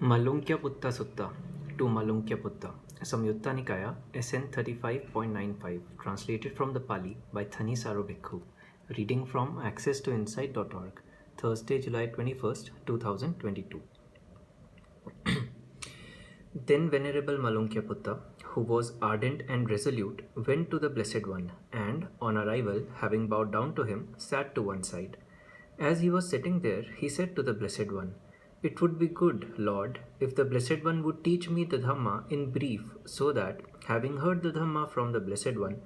Malunkyaputta Sutta to Malunkyaputta, Samyutta Nikaya, SN 35.95, translated from the Pali by Thanissaro Bhikkhu. Reading from accesstoinsight.org, Thursday, July 21st, 2022. Then Venerable Malunkyaputta, who was ardent and resolute, went to the Blessed One, and, on arrival, having bowed down to him, sat to one side. As he was sitting there, he said to the Blessed One, "It would be good, Lord, if the Blessed One would teach me the Dhamma in brief, so that, having heard the Dhamma from the Blessed One,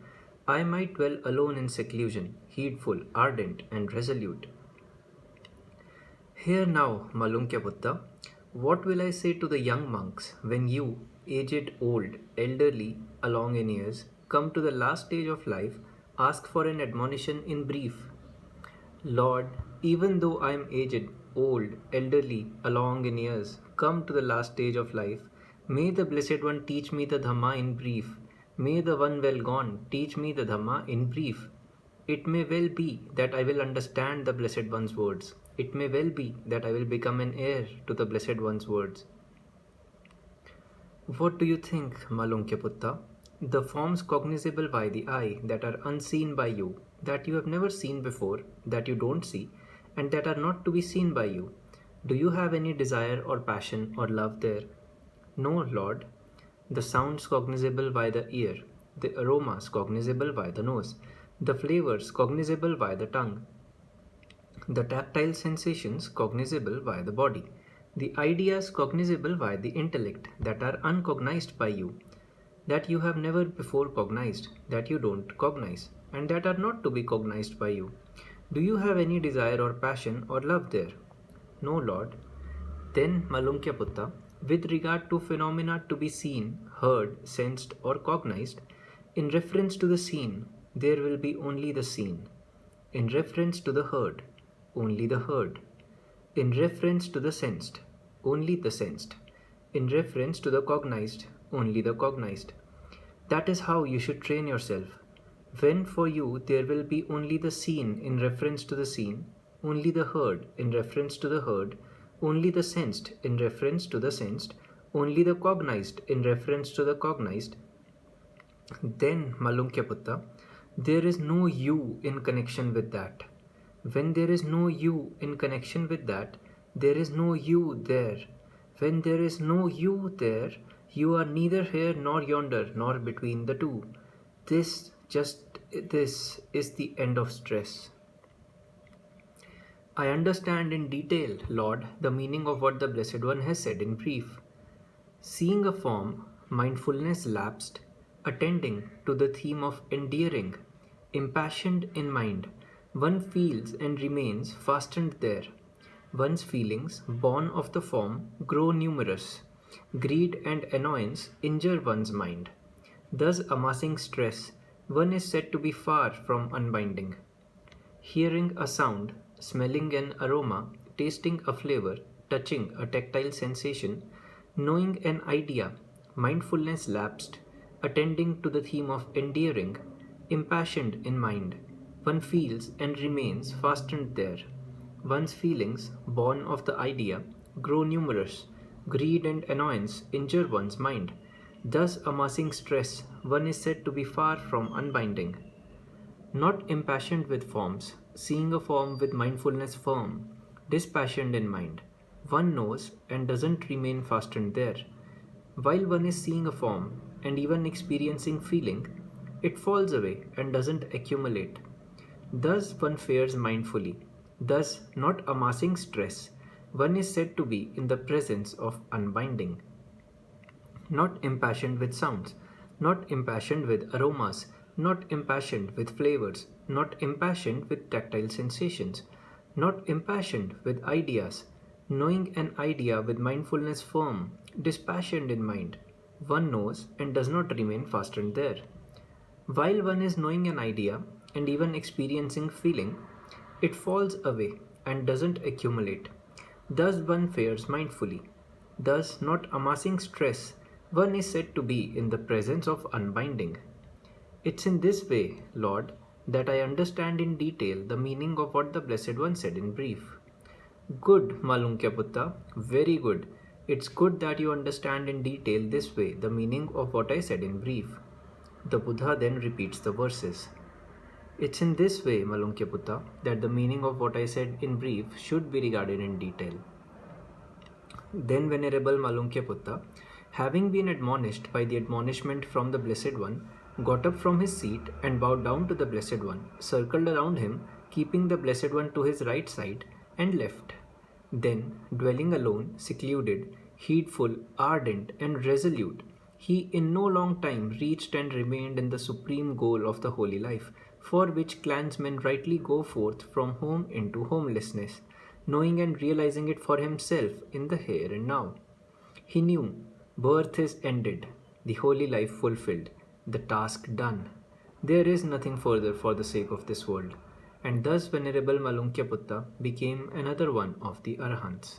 I might dwell alone in seclusion, heedful, ardent, and resolute." Hear now, Malunkyaputta, what will I say to the young monks when you, aged, old, elderly, along in years, come to the last stage of life, ask for an admonition in brief? Lord, even though I am aged, old, elderly, along in years, come to the last stage of life, may the Blessed One teach me the Dhamma in brief. May the One well gone teach me the Dhamma in brief. It may well be that I will understand the Blessed One's words. It may well be that I will become an heir to the Blessed One's words. What do you think, Malunkyaputta? The forms cognizable by the eye that are unseen by you, that you have never seen before, that you don't see, and that are not to be seen by you. Do you have any desire or passion or love there? No, Lord. The sounds cognizable by the ear, the aromas cognizable by the nose, the flavors cognizable by the tongue, the tactile sensations cognizable by the body, the ideas cognizable by the intellect that are uncognized by you, that you have never before cognized, that you don't cognize, and that are not to be cognized by you. Do you have any desire or passion or love there? No, Lord. Then, Malunkyaputta, with regard to phenomena to be seen, heard, sensed, or cognized, in reference to the seen, there will be only the seen. In reference to the heard, only the heard. In reference to the sensed, only the sensed. In reference to the cognized, only the cognized. That is how you should train yourself. When for you there will be only the seen in reference to the seen, only the heard in reference to the heard, only the sensed in reference to the sensed, only the cognized in reference to the cognized, then, Malunkyaputta, there is no you in connection with that. When there is no you in connection with that, there is no you there. When there is no you there, you are neither here nor yonder nor between the two. This is the end of stress. I understand in detail, Lord, the meaning of what the Blessed One has said in brief. Seeing a form, mindfulness lapsed, attending to the theme of endearing, impassioned in mind, one feels and remains fastened there. One's feelings, born of the form, grow numerous. Greed and annoyance injure one's mind. Thus, amassing stress, one is said to be far from unbinding. Hearing a sound, smelling an aroma, tasting a flavor, touching a tactile sensation, knowing an idea, mindfulness lapsed, attending to the theme of endearing, impassioned in mind, one feels and remains fastened there. One's feelings, born of the idea, grow numerous. Greed and annoyance injure one's mind. Thus, amassing stress, one is said to be far from unbinding. Not impassioned with forms, seeing a form with mindfulness firm, dispassioned in mind, one knows and doesn't remain fastened there. While one is seeing a form and even experiencing feeling, it falls away and doesn't accumulate. Thus one fares mindfully. Thus, not amassing stress, one is said to be in the presence of unbinding. Not impassioned with sounds, not impassioned with aromas, not impassioned with flavors, not impassioned with tactile sensations, not impassioned with ideas, knowing an idea with mindfulness firm, dispassioned in mind, one knows and does not remain fastened there. While one is knowing an idea and even experiencing feeling, it falls away and doesn't accumulate. Thus one fares mindfully. Thus, not amassing stress, one is said to be in the presence of unbinding. It's in this way, Lord, that I understand in detail the meaning of what the Blessed One said in brief. Good, Malunkyaputta, very good. It's good that you understand in detail this way the meaning of what I said in brief. The Buddha then repeats the verses. It's in this way, Malunkyaputta, that the meaning of what I said in brief should be regarded in detail. Then Venerable Malunkyaputta, having been admonished by the admonishment from the Blessed One, got up from his seat and bowed down to the Blessed One, circled around him, keeping the Blessed One to his right side, and left. Then, dwelling alone, secluded, heedful, ardent, and resolute, he in no long time reached and remained in the supreme goal of the holy life, for which clansmen rightly go forth from home into homelessness, knowing and realizing it for himself in the here and now. He knew birth is ended, the holy life fulfilled, the task done. There is nothing further for the sake of this world. And thus Venerable Malunkyaputta became another one of the Arahants.